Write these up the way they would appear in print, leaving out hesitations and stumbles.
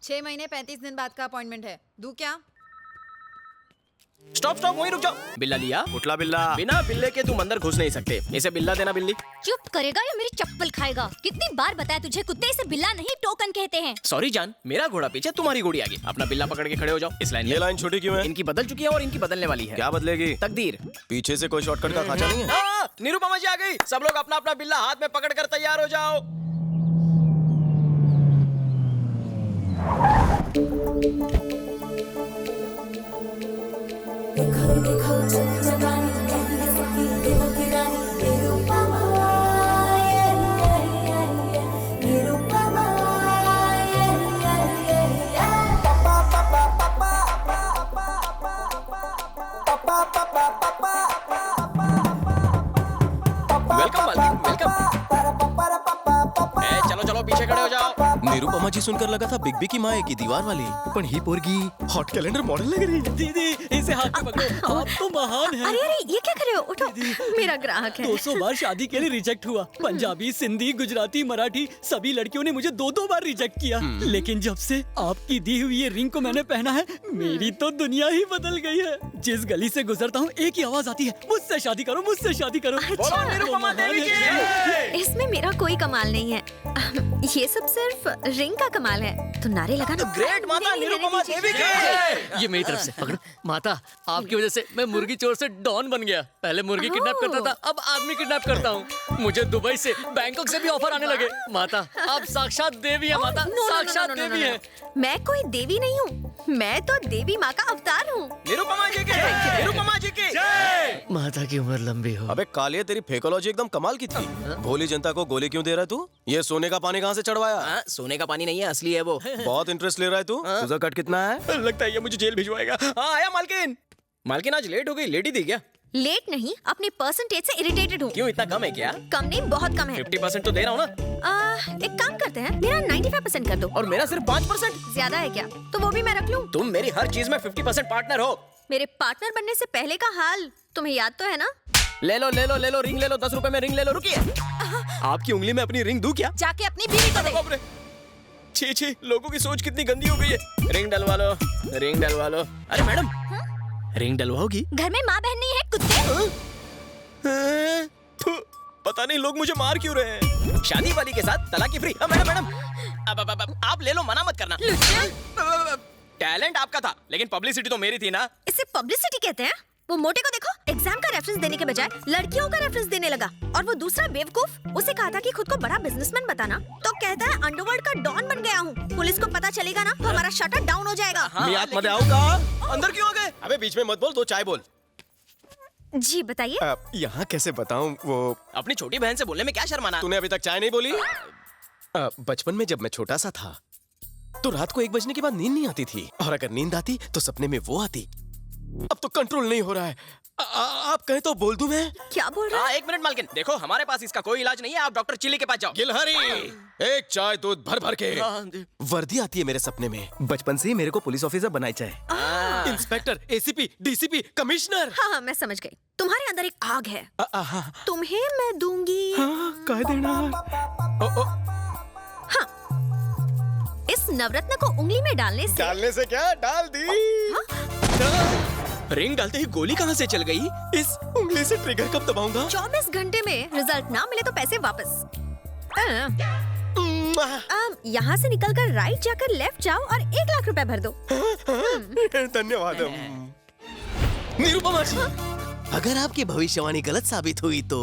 6 महीने 35 दिन बाद का अपॉइंटमेंट है, दूं क्या? स्टॉप स्टॉप, वहीं रुक जाओ। बिल्ला लिया? उठला बिल्ला। बिना बिल्ले के तुम अंदर घुस नहीं सकते। इसे बिल्ला देना बिल्ली। चुप करेगा या मेरी चप्पल खाएगा? कितनी बार बताया तुझे, कुत्ते इसे बिल्ला नहीं टोकन कहते हैं। सॉरी जान, मेरा घोड़ा पीछे तुम्हारी घोड़ी आगे। अपना बिल्ला पकड़ के खड़े हो जाओ। इस लाइन ये लाइन छोटी क्यों है? इनकी बदल चुकी है और इनकी बदलने वाली है। क्या बदलेगी? तकदीर। पीछे से कोई शॉर्टकट का खांचा नहीं है? निरुपमा जी आ गई। सब लोग अपना अपना बिल्ला हाथ में पकड़ कर तैयार हो जाओ। वेलकम मालकिन, वेलकम। चलो चलो पीछे खड़े हो जाओ। निरुपमा जी सुनकर लगा था बिग बी की माँ है की दीवार वाली, पण ही पोरगी हॉट कैलेंडर मॉडल लग रही। दीदी इसे हाथ में पकड़ो, आप तो महान हैं। अरे अरे ये क्या कर रहे हो? उठो, मेरा ग्राहक है। 200 बार शादी के लिए रिजेक्ट हुआ। पंजाबी, सिंधी, गुजराती, मराठी सभी लड़कियों ने मुझे 2-2 बार रिजेक्ट किया। लेकिन जब से आपकी दी हुई ये रिंग को मैंने पहना है, मेरी तो दुनिया ही बदल गई है। जिस गली से गुजरता हूँ एक ही आवाज आती है, मुझसे शादी करो, मुझसे शादी करो। अच्छा, निरुपमा देवी की। इसमें मेरा कोई कमाल नहीं है, ये सब सिर्फ रिंग का कमाल है। तो नारे लगाना। ग्रेट माता निरुपमा देवी की। ये मेरी तरफ से पकड़ो। माता, आपकी वजह से मैं मुर्गी चोर से डॉन बन गया। पहले मुर्गी किडनैप करता था, अब आदमी किडनैप करता हूँ। मुझे दुबई से, बैंकॉक से भी ऑफर आने लगे। माता, आप साक्षात देवी हैं। माता, साक्षात देवी हैं। मैं कोई देवी नहीं हूँ, मैं तो देवी माँ का अवतार हूँ। निरुपमा जी की, निरुपमा जी की। माता की उम्र लंबी हो। अबे कालिया, तेरी फेकोलॉजी एकदम कमाल की थी। भोली जनता को गोली क्यों दे रहा है तू? ये सोने का पानी कहाँ से चढ़वाया? सोने का पानी नहीं है, असली है वो। बहुत इंटरेस्ट ले रहा है तू। तुझा कट कितना है? लगता है ये मुझे जेल भिजवाएगा। हाँ आया मालकिन। मालकिन आज लेट हो गई, लेट ही थी क्या? लेट नहीं, अपनी परसेंटेज से इरिटेटेड हूँ। क्यों, इतना कम है क्या? कम नहीं, बहुत कम है। 50% तो दे रहा हूँ ना। एक काम करते हैं, मेरा 95% कर दो। और मेरा सिर्फ 5%। ज्यादा है क्या? तो वो भी मैं रख लूँ। तुम मेरी हर चीज में 50% पार्टनर हो। मेरे पार्टनर बनने से पहले का हाल तुम्हें याद तो है ना? ले लो ले लो ले लो, रिंग ले लो, 10 रुपए में रिंग ले लो। रुकिए, आपकी उंगली में अपनी रिंग दूं क्या? जाके अपनी बीवी को दे। बाप रे, छी छी, लोगों की सोच कितनी गंदी हो गई है। रिंग डलवा लो, रिंग डलवा लो। अरे मैडम, रिंग डलवाओगी? घर में माँ बहन नहीं है, कुत्ते। पता नहीं लोग मुझे मार क्यों रहे हैं। शादी वाली के साथ तलाक की फ्री। मैडम मैडम, अब आप ले लो, मना मत करना। टैलेंट आपका था, लेकिन पब्लिसिटी तो मेरी थी ना। इसे पब्लिसिटी कहते हैं? वो मोटे को देखो, एग्जाम का रेफरेंस देने के बजाय लड़कियों का रेफरेंस देने लगा। और वो दूसरा बेवकूफ, उसे कहा था कि खुद को बड़ा बिजनेसमैन बताना, तो कहता है अंडरवर्ल्ड का डॉन बन गया हूँ। पुलिस को पता चलेगा ना तो हमारा शटर डाउन हो जाएगा। मियाद मत आओगा। अंदर क्यों आ गए? अबे बीच में मत बोल, दो चाय बोल। जी बताइए। यहाँ कैसे बताऊँ? वो अपनी छोटी बहन से बोलने में क्या शर्माना? तूने अभी तक चाय नहीं बोली? बचपन में जब मैं छोटा सा था तो रात को 1 बजने के बाद नींद नहीं आती थी, और अगर नींद आती तो सपने में वो आती। अब तो कंट्रोल नहीं हो रहा है। आप कहें तो बोल दूं मैं? क्या बोल रहा है? 1 मिनट मालकिन, देखो हमारे पास इसका कोई इलाज नहीं है, आप डॉक्टर चिल्ली के पास जाओ। गिलहरी, एक चाय दूध भर भर के। वर्दी आती है मेरे सपने में। बचपन से ही मेरे को पुलिस ऑफिसर बनाई चाहे। Inspector, ACP, DCP, commissioner. हाँ, मैं समझ गई। तुम्हारे अंदर एक आग है, तुम्हें मैं दूंगी। कह देना। इस नवरत्न को उंगली में डालने से क्या? डाल दी। रिंग डालते ही गोली कहाँ से चल गई? इस उंगली से ट्रिगर कब दबाऊंगा? 24 घंटे में रिजल्ट ना मिले तो पैसे वापस। यहाँ से निकलकर राइट जाकर लेफ्ट जाओ और 1 लाख रुपए भर दो। धन्यवाद। निरुपमा जी, अगर आपकी भविष्यवाणी गलत साबित हुई तो?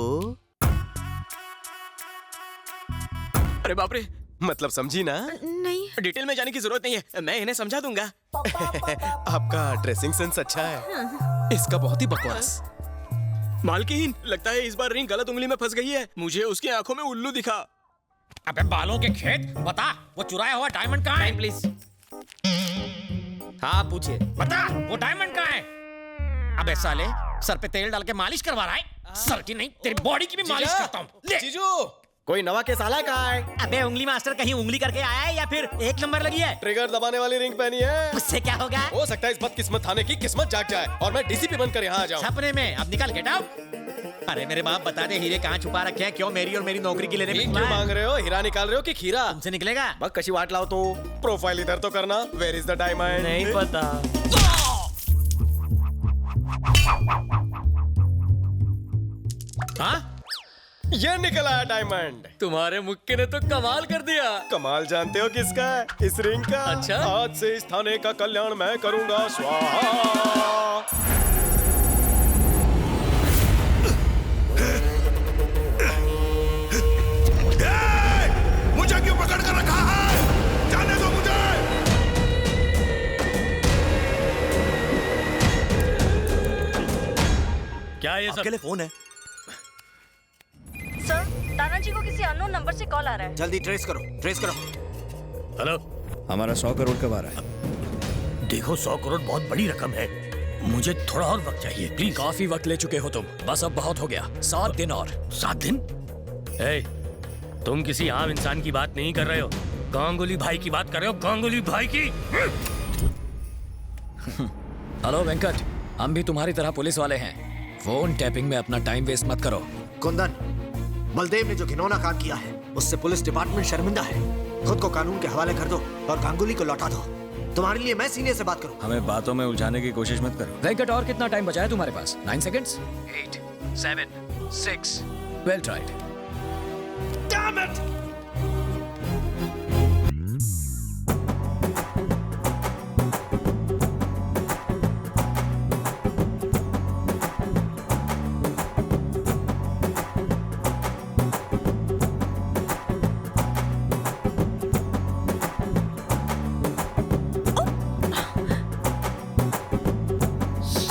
अरे बाप रे, मतलब समझी ना? नहीं। डिटेल में जाने की जरूरत नहीं है, मैं इन्हें समझा दूंगा। आपका ड्रेसिंग सेंस अच्छा है, इसका बहुत ही बकवास। मालकिन, लगता है इस बार रिंग गलत उंगली में फंस गई है। मुझे उसकी आंखों में उल्लू दिखा। अबे बालों के खेत, बता वो चुराया हुआ डायमंड कहाँ है? प्लीज। हाँ पूछिए। बता वो डायमंड कहाँ है? अबे साले, सर पे तेल डाल के मालिश करवा रहा है? सर की नहीं, तेरी बॉडी की भी मालिश करता हूँ। जीजू, कोई नवा केस आला कहाँ है? अबे उंगली मास्टर कहीं उंगली करके आया है या फिर 1 नंबर लगी है? ट्रिगर दबाने वाली रिंग पहनी है। उससे क्या होगा? हो सकता है इस बदकिस्मत थाने की किस्मत जाग जाए और मैं डीसीपी बनकर यहाँ आ जाऊँ। सपने में। अब निकल, गेट आउट। अरे मेरे बाप बता दे हीरे कहाँ छुपा रखे हैं, क्यों मेरी और मेरी नौकरी की लेने में क्यों मांग रहे हो? हीरा निकाल रहे हो कि खीरा? तुमसे निकलेगा? बस कशी वाट लाओ तो प्रोफाइल इधर तो करना। Where is the diamond? नहीं पता। हाँ? ये निकल आया डायमंड। तुम्हारे मुक्के ने तो कमाल कर दिया। कमाल जानते हो किसका है? इस रिंग का। अच्छा? आज से इस थाने का कल्याण मैं करूंगा। स्वाहा। मुझे क्यों पकड़ कर रखा है? जाने दो मुझे। क्या ये आपके लिए फोन है। सर, तानाजी को किसी अननोन नंबर से कॉल आ रहा है। जल्दी ट्रेस करो, ट्रेस करो। हेलो, हमारा 100 करोड़ कब आ रहा है? देखो 100 करोड़ बहुत बड़ी रकम है, मुझे थोड़ा और वक्त चाहिए प्लीज। काफी वक्त ले चुके हो तुम, बस अब बहुत हो गया। 7 दिन और। 7 दिन? तुम किसी आम इंसान की बात नहीं कर रहे हो, गांगुली भाई की बात कर रहे हो, गांगुली भाई की। हेलो वेंकट, हम भी तुम्हारी तरह पुलिस वाले हैं। फोन टैपिंग में अपना टाइम वेस्ट मत करो। कुंदन, बलदेव ने जो घिनौना काम किया है उससे पुलिस डिपार्टमेंट शर्मिंदा है। खुद को कानून के हवाले कर दो और गांगुली को लौटा दो। तुम्हारे लिए मैं सीनियर से बात करूं। हमें बातों में उलझाने की कोशिश मत करो। वेंकट, और कितना टाइम बचा है तुम्हारे पास? 9 seconds. 8, 7, 6। Well tried. Damn it!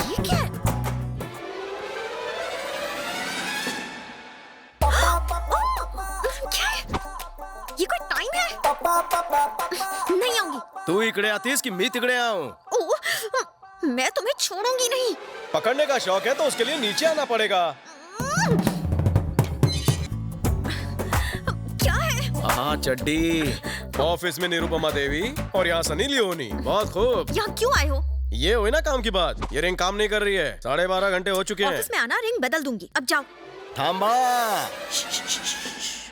ये क्या है? क्या है? ये कोई टाइम है? नहीं आऊंगी। तू इकड़े आतीस कि मैं तिकड़े आऊं? ओह, मैं तुम्हें छोड़ूंगी नहीं। पकड़ने का शौक है तो उसके लिए नीचे आना पड़ेगा। क्या है? हाँ चड्डी। ऑफिस में निरुपमा देवी और यहाँ सनी लियोनी। बहुत खूब। यहाँ क्यों आए हो? ये हुई ना काम की बात। ये रिंग काम नहीं कर रही है। 12:30 घंटे हो चुके हैं। ऑफिस में आना, रिंग बदल दूंगी। अब जाओ। थांबा।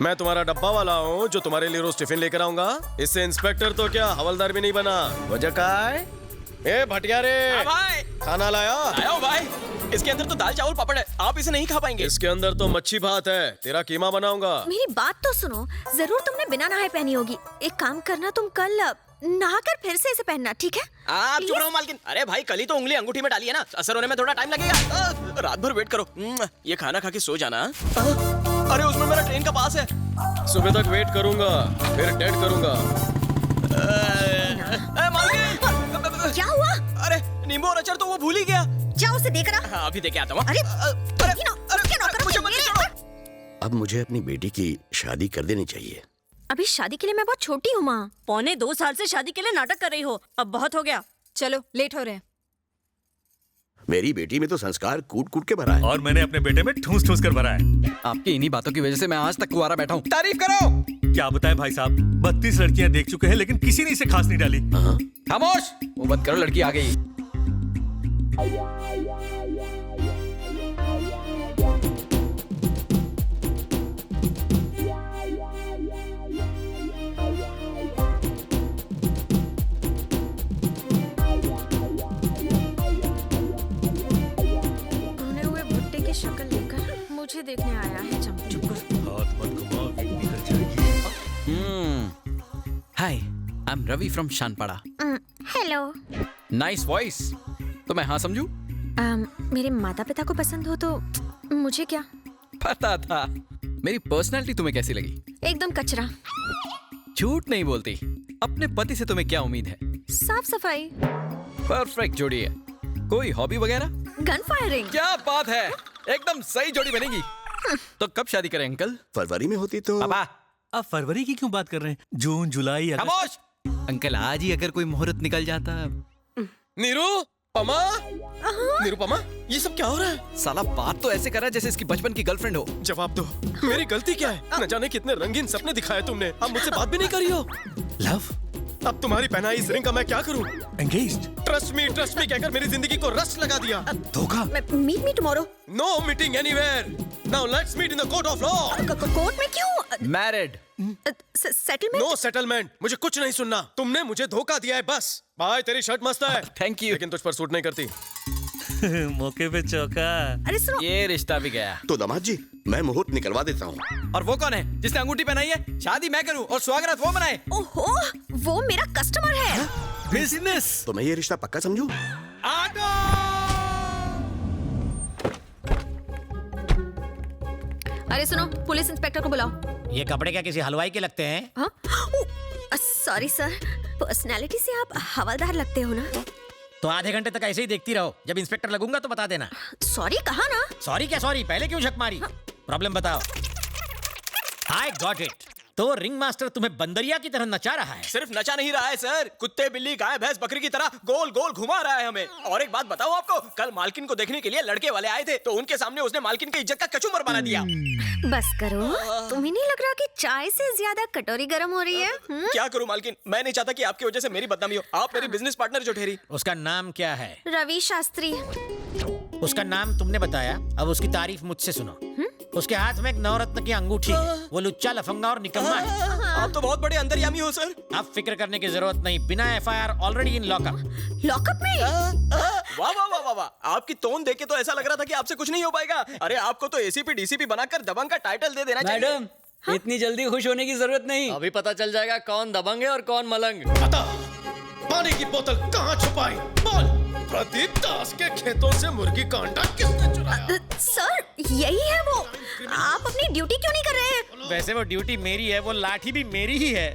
मैं तुम्हारा डब्बा वाला हूँ जो तुम्हारे लिए रोज टिफिन लेकर आऊंगा। इससे इंस्पेक्टर तो क्या हवलदार भी नहीं बना। वजह का है? ए भटिया रे, भाई खाना लाया? आया हूँ भाई। इसके अंदर तो दाल चावल पापड़ है, आप इसे नहीं खा पाएंगे। इसके अंदर तो मच्छी भात है। तेरा कीमा बनाऊंगा। मेरी बात तो सुनो। जरूर तुमने बिना नहाए पहनी होगी। एक काम करना, तुम कल नहाकर फिर से इसे पहनना, ठीक है? आप चुप रहो मालकिन। अरे भाई, कल ही तो उंगली अंगूठी में डाली है ना, असर होने में थोड़ा टाइम लगेगा। रात भर वेट करो। ये खाना खा के सो जाना। अरे उसमें मेरा ट्रेन का पास है। सुबह तक वेट करूंगा, फिर डेट करूंगा। मालकिन, क्या हुआ? अरे नींबू और अचार तो वो भूल ही गया। जाओ उसे देकर आ। हाँ, अभी देके आता हूँ। अरे, अरे उसके नौकरों मुझे के मत मेरे- छोड़ो। अब मुझे अपनी बेटी की शादी कर देनी चाहिए। अभी शादी के लिए मैं बहुत छोटी हूँ माँ। 2.25 साल से शादी के लिए नाटक कर रही हो, अब बहुत हो गया। चलो, लेट हो रहे हैं। मेरी बेटी में तो संस्कार कूट कूट के भरा है। और मैंने अपने बेटे में ठूस ठूस कर भरा है। आपकी इन्हीं बातों की वजह से मैं आज तक कुंवारा बैठा हूँ। तारीफ करो। क्या बताएं भाई साहब, 32 लड़कियां देख चुके हैं लेकिन किसी ने इसे खास नहीं डाली। खामोश, वो बंद करो, लड़की आ गई। भुने हुए भुट्टे की शक्ल लेकर मुझे देखने आया है चंपू। हाथ मत घुमा, विग निकल जाएगी। Hi, I am Ravi from Shanpada. Hello. Nice voice. तो मैं हाँ समझू? मेरे माता पिता को पसंद हो तो मुझे क्या? पता था। मेरी पर्सनालिटी तुम्हें कैसी लगी? एकदम कचरा। झूठ नहीं बोलती। अपने पति से तुम्हें क्या उम्मीद है? साफ सफाई। परफेक्ट जोड़ी है। कोई हॉबी वगैरह? Gun firing. क्या बात है, एकदम सही जोड़ी बनेगी। तो कब शादी करें अंकल? फरवरी में होती तो। पापा। आप फरवरी की क्यों बात कर रहे हैं? जून, जुलाई, अगस्त। खामोश। अंकल, आज ही अगर कोई मुहूर्त निकल जाता। निरुपमा, निरुपमा, ये सब क्या हो रहा है? साला बात तो ऐसे कर रहा है जैसे इसकी बचपन की गर्लफ्रेंड हो। जवाब दो, मेरी गलती क्या है? न जाने कितने रंगीन सपने दिखाए तुमने, अब मुझसे बात भी नहीं करी हो। लव, अब तुम्हारी पहनाई इस रिंग का मैं क्या करूं? एंगेज्ड। ट्रस्ट मी कहकर मेरी जिंदगी को रस लगा दिया। धोखा। Meet me tomorrow. No meeting anywhere. Now let's meet in the court of law. Court में क्यों? मैरिड। सेटलमेंट? No settlement. मुझे कुछ नहीं सुनना। तुमने मुझे धोखा दिया है बस। भाई तेरी शर्ट मस्त है। Thank you. लेकिन तुझ पर सूट नहीं करती। मौके पे चौका। अरे सुनो, ये रिश्ता भी गया। तो दामाद जी मैं मुहूर्त निकलवा देता हूँ। और वो कौन है जिसने अंगूठी पहनाई है? शादी मैं करूं और स्वागत वो बनाए। ओहो, वो मेरा कस्टमर है। बिजनेस। तो मैं ये रिश्ता पक्का समझूं? ऑटो। अरे सुनो, पुलिस इंस्पेक्टर को बुलाओ। ये कपड़े क्या किसी हलवाई के लगते हैं? हाँ? सॉरी सर, पर्सनालिटी से आप हवलदार लगते हो ना? तो आधे घंटे तक ऐसे ही देखती रहो, जब इंस्पेक्टर लगूंगा तो बता देना। सॉरी कहा ना? सॉरी क्या सॉरी, पहले क्यों झक मारी? प्रॉब्लम बताओ। I got it. तो रिंग मास्टर तुम्हें बंदरिया की तरह नचा रहा है। सिर्फ नचा नहीं रहा है सर, कुत्ते बिल्ली गाय भैंस बकरी की तरह गोल गोल घुमा रहा है हमें। और एक बात बताओ आपको, कल मालकिन को देखने के लिए लड़के वाले आए थे, तो उनके सामने उसने मालकिन की इज्जत का कचूमर बना दिया। बस करो, तुम्हें नहीं लग रहा कि चाय से ज्यादा कटोरी गर्म हो रही है? क्या करूं मालकिन, मैं नहीं चाहता कि आपकी वजह से मेरी बदनामी हो। आप मेरी बिजनेस पार्टनर जो ठहरी। उसका नाम क्या है? रवि शास्त्री। उसका नाम तुमने बताया, अब उसकी तारीफ मुझसे सुनो। उसके हाथ में एक नवरत्न की अंगूठी है। वो लुच्चा लफंगा और निकम्मा है। आप तो बहुत बड़े अंतर्यामी हो सर। अब फिक्र करने की जरूरत नहीं, बिना FIR already in lockup. Lockup में? वाह वाह वाह वाह वाह, आपकी टोन देख के तो ऐसा लग रहा था कि आपसे कुछ नहीं हो पाएगा। अरे आपको तो एसीपी डीसीपी बनाकर दबंग का टाइटल दे देना चाहिए। मैडम, इतनी जल्दी खुश होने की जरूरत नहीं। अभी पता चल जाएगा कौन दबंग है और कौन मलंग। बता, पानी की बोतल कहाँ छुपाई? बोल। प्रदीप दास के खेतों से मुर्गी का अंडा किसने चुराया? सर, यही है वो। आप अपनी ड्यूटी क्यों नहीं कर रहे हैं? वैसे वो ड्यूटी मेरी है, वो लाठी भी मेरी ही है,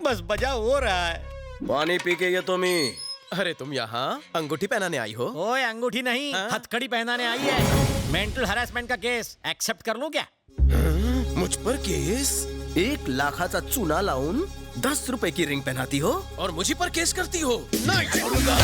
बस बजाव हो रहा है। पानी पी के ये तुम ही। अरे तुम यहाँ अंगूठी पहनाने आई हो? ओए अंगूठी नहीं, हथकड़ी पहनाने आई है। मेंटल हरासमेंट का केस एक्सेप्ट कर लूं क्या? मुझ पर केस? 1 लाखाचा चुना लावून 10 रुपए की रिंग पहनाती हो और मुझी पर केस करती हो? नहीं छोड़ूंगा।